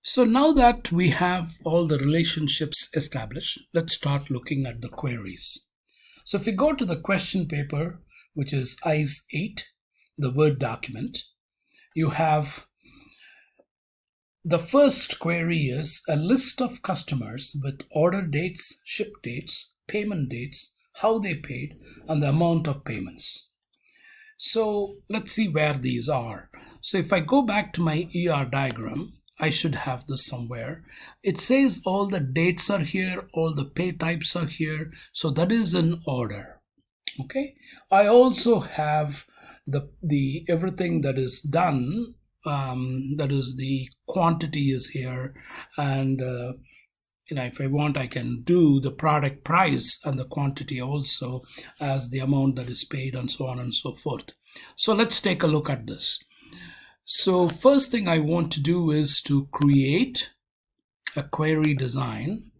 So now that we have all the relationships established, let's start looking at the queries. So if we go to the question paper, which is ICE 8, the Word document, you have the first query is a list of customers with order dates, ship dates, payment dates, how they paid, and the amount of payments. So let's see where these are. So if I go back to my ER diagram, I should have this somewhere. It says all the dates are here, all the pay types are here. So that is in order. Okay. I also have the everything that is done. That is the quantity is here, and if I want, I can do the product price and the quantity also as the amount that is paid, and so on and so forth. So let's take a look at this. So first thing I want to do is to create a query design.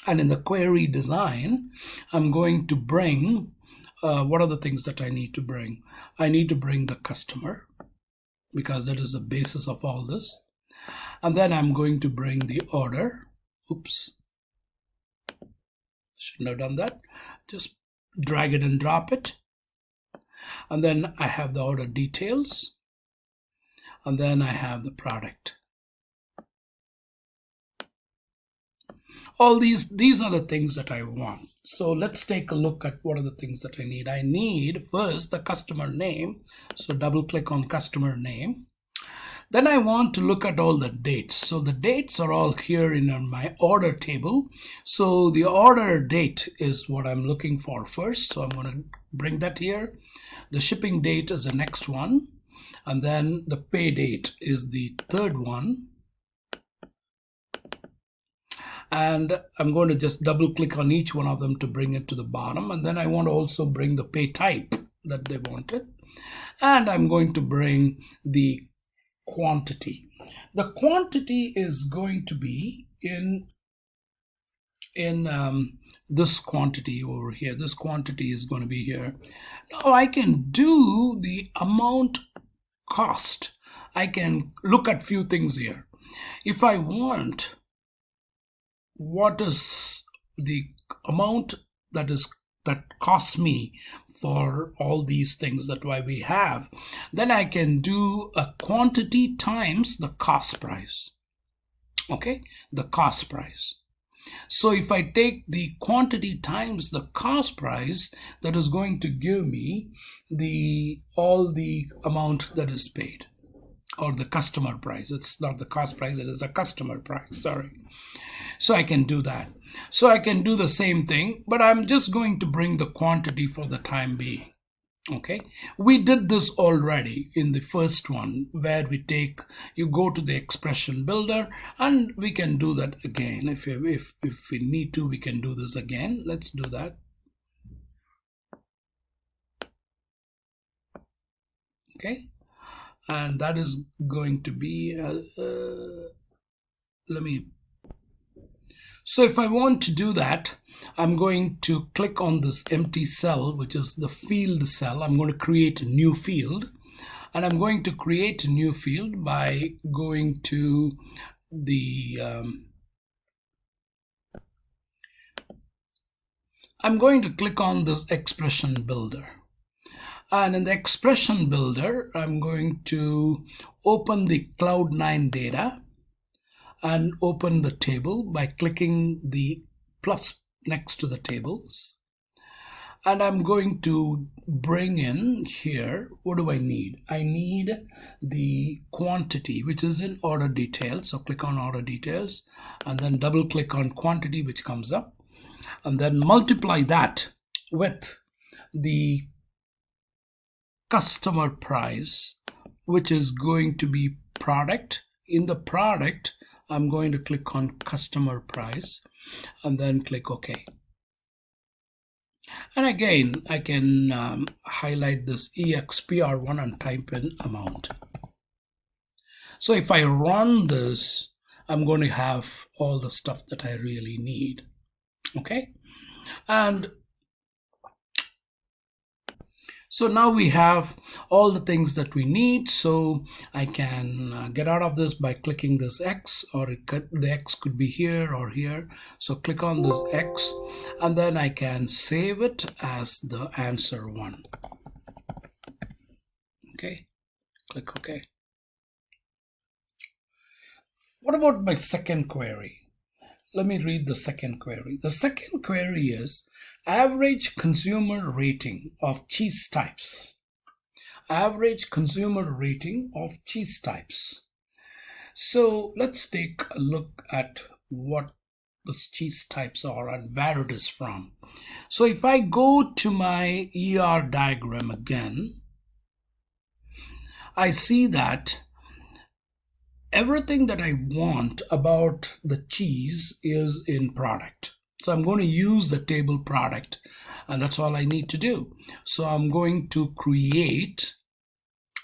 And in the query design, I'm going to bring, what are the things that I need to bring? I need to bring the customer, because that is the basis of all this. And then I'm going to bring the order. Oops. Shouldn't have done that. Just drag it and drop it. And then I have the order details. And then I have the product. All these are the things that I want. So let's take a look at what are the things that I need. I need first the customer name. So double click on customer name. Then I want to look at all the dates. So the dates are all here in my order table. So the order date is what I'm looking for first. So I'm going to bring that here. The shipping date is the next one. And then the pay date is the third one. And I'm going to just double click on each one of them to bring it to the bottom. And then I want to also bring the pay type that they wanted. And I'm going to bring the quantity. The quantity is going to be in this quantity over here. This quantity is going to be here. Now I can do the amount cost. I can look at few things here. If I want what is the amount that costs me for all these things that we have, then I can do a quantity times the cost price. Okay, the cost price. So if I take the quantity times the cost price, that is going to give me all the amount that is paid, or the customer price. It's not the cost price, it is the customer price, sorry. So I can do that. So I can do the same thing, but I'm just going to bring the quantity for the time being. Okay, we did this already in the first one, where you go to the expression builder, and we can do that again. If we need to, we can do this again. Let's do that. Okay, and that is going to be so if I want to do that, I'm going to click on this empty cell, which is the field cell. I'm going to create a new field, and I'm going to create a new field by going to the I'm going to click on this expression builder. And in the expression builder, I'm going to open the Cloud9 data and open the table by clicking the plus next to the tables. And I'm going to bring in here, what do I need? I need the quantity, which is in order details. So click on order details and then double click on quantity, which comes up, and then multiply that with the customer price, which is going to be product. In the product, I'm going to click on customer price and then click OK. And again, I can highlight this EXPR1 and type in amount. So if I run this, I'm going to have all the stuff that I really need. Okay. And So now we have all the things that we need. So I can get out of this by clicking this X, or the X could be here or here. So click on this X, and then I can save it as the answer 1. Okay, click OK. What about my second query? Let me read the second query. The second query is average consumer rating of cheese types. Average consumer rating of cheese types. So let's take a look at what these cheese types are and where it is from. So if I go to my ER diagram again, I see that everything that I want about the cheese is in product. So I'm going to use the table product, and that's all I need to do. So I'm going to create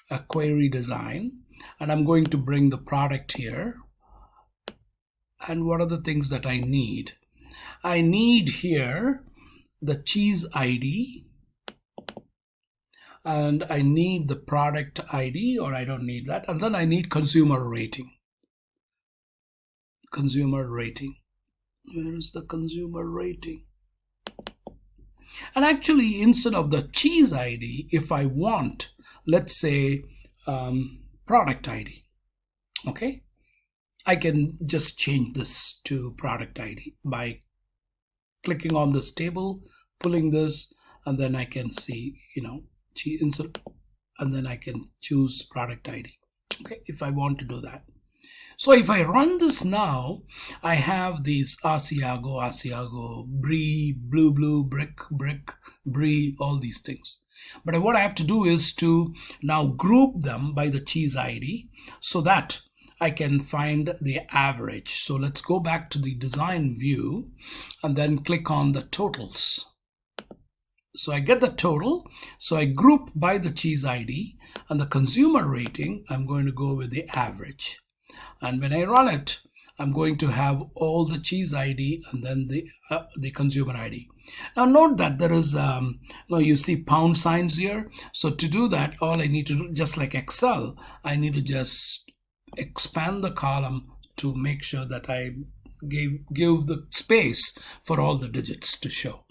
a query design, and I'm going to bring the product here. And what are the things that I need? I need here the cheese ID, and I need the product ID, or I don't need that. And then I need consumer rating. Consumer rating. Where is the consumer rating? And actually, instead of the cheese ID, if I want, let's say, product ID, okay, I can just change this to product ID by clicking on this table, pulling this, and then I can see, and then I can choose product ID, okay, if I want to do that. So if I run this now, I have these Asiago, Brie, Blue, Brick, Brie, all these things. But what I have to do is to now group them by the cheese ID so that I can find the average. So let's go back to the design view and then click on the totals. So I get the total. So I group by the cheese ID, and the consumer rating, I'm going to go with the average. And when I run it, I'm going to have all the cheese ID and then the consumer ID. Now note that there is, you see pound signs here. So to do that, all I need to do, just like Excel, I need to just expand the column to make sure that I give the space for all the digits to show.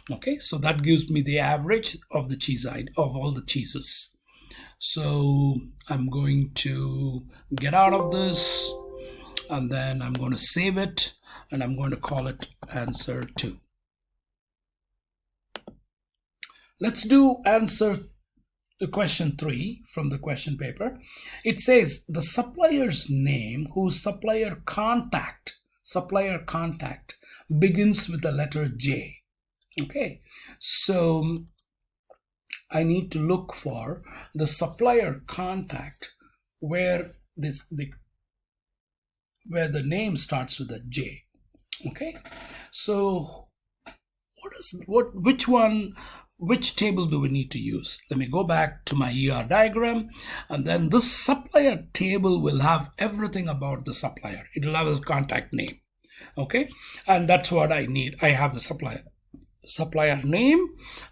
Okay, so that gives me the average of the cheese ID of all the cheeses. So I'm going to get out of this, and then I'm going to save it, and I'm going to call it answer 2. Let's do answer to question 3 from the question paper. It says the supplier's name whose supplier contact begins with the letter J. Okay, so I need to look for the supplier contact where the name starts with a J. Okay, so which table do we need to use? Let me go back to my ER diagram, and then this supplier table will have everything about the supplier. It will have his contact name. Okay, and that's what I need. I have the supplier name,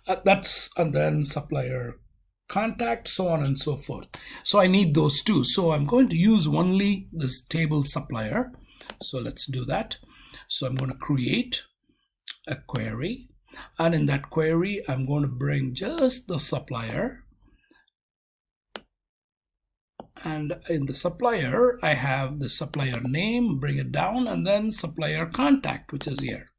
and then supplier contact, so on and so forth. So I need those two. So I'm going to use only this table supplier. So let's do that. So I'm going to create a query, and in that query I'm going to bring just the supplier, and in the supplier I have the supplier name, bring it down, and then supplier contact, which is here.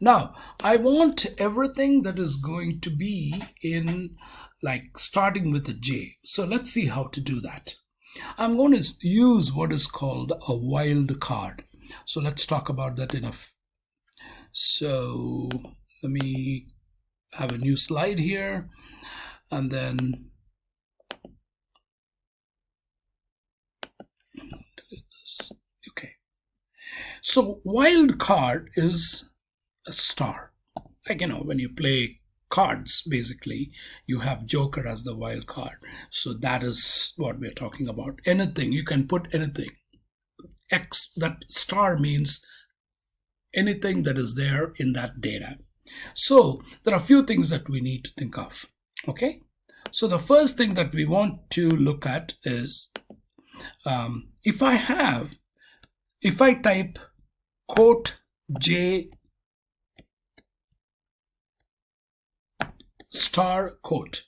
Now, I want everything that is going to be in, like, starting with a J. So let's see how to do that. I'm going to use what is called a wildcard. So let's talk about that So let me have a new slide here, and then delete this. Okay. So wildcard is a star. Like, when you play cards, basically you have Joker as the wild card. So that is what we're talking about. Anything, you can put anything. That star means anything that is there in that data. So there are a few things that we need to think of. Okay, so the first thing that we want to look at is if I type quote J star quote.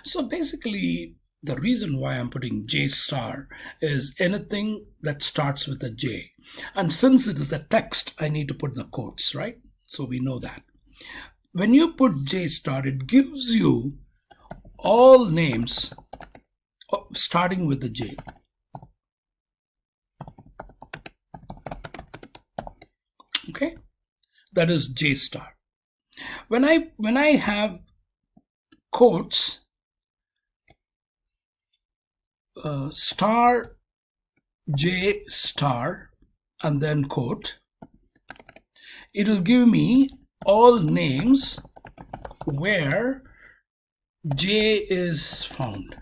So basically, the reason why I'm putting J star is anything that starts with a J. And since it is a text, I need to put the quotes, right? So we know that. When you put J star, it gives you all names starting with the J. Okay, that is J star. When I have quotes star J star and then quote, it'll give me all names where J is found.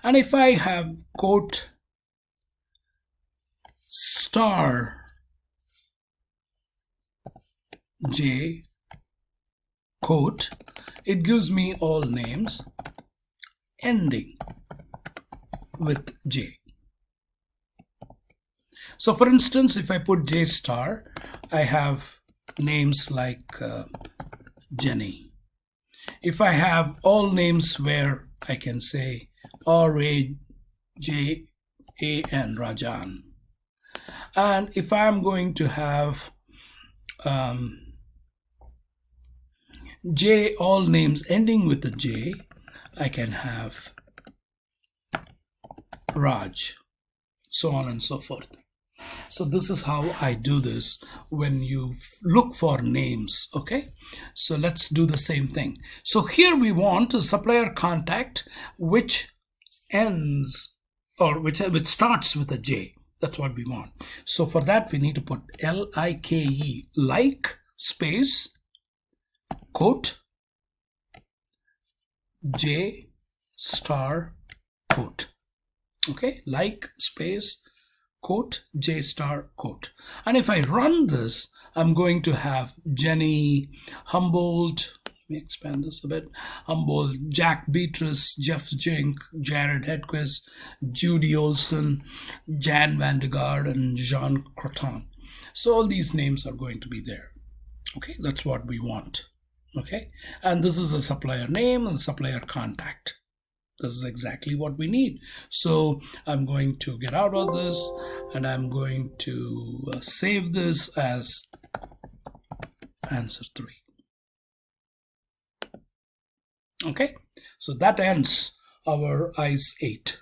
And if I have quote star J quote, it gives me all names ending with J. So for instance, if I put J star, I have names like Jenny. If I have all names where I can say R-A-J-A-N, Rajan. And if I'm going to have J, all names ending with a J, I can have Raj, so on and so forth. So this is how I do this when you look for names. Okay, so let's do the same thing. So here we want a supplier contact which ends or which starts with a J. That's what we want. So for that we need to put L-I-K-E, like space quote J star quote. Okay, like space quote J star quote. And if I run this, I'm going to have Jenny, Humboldt, let me expand this a bit, Humboldt, Jack Beatrice, Jeff Jink, Jared Hedquist, Judy Olson, Jan Vandegaard, and Jean Croton. So all these names are going to be there. Okay, that's what we want. Okay, and this is a supplier name and supplier contact. This is exactly what we need. So I'm going to get out of this and I'm going to save this as answer 3. Okay, so that ends our ICE 8.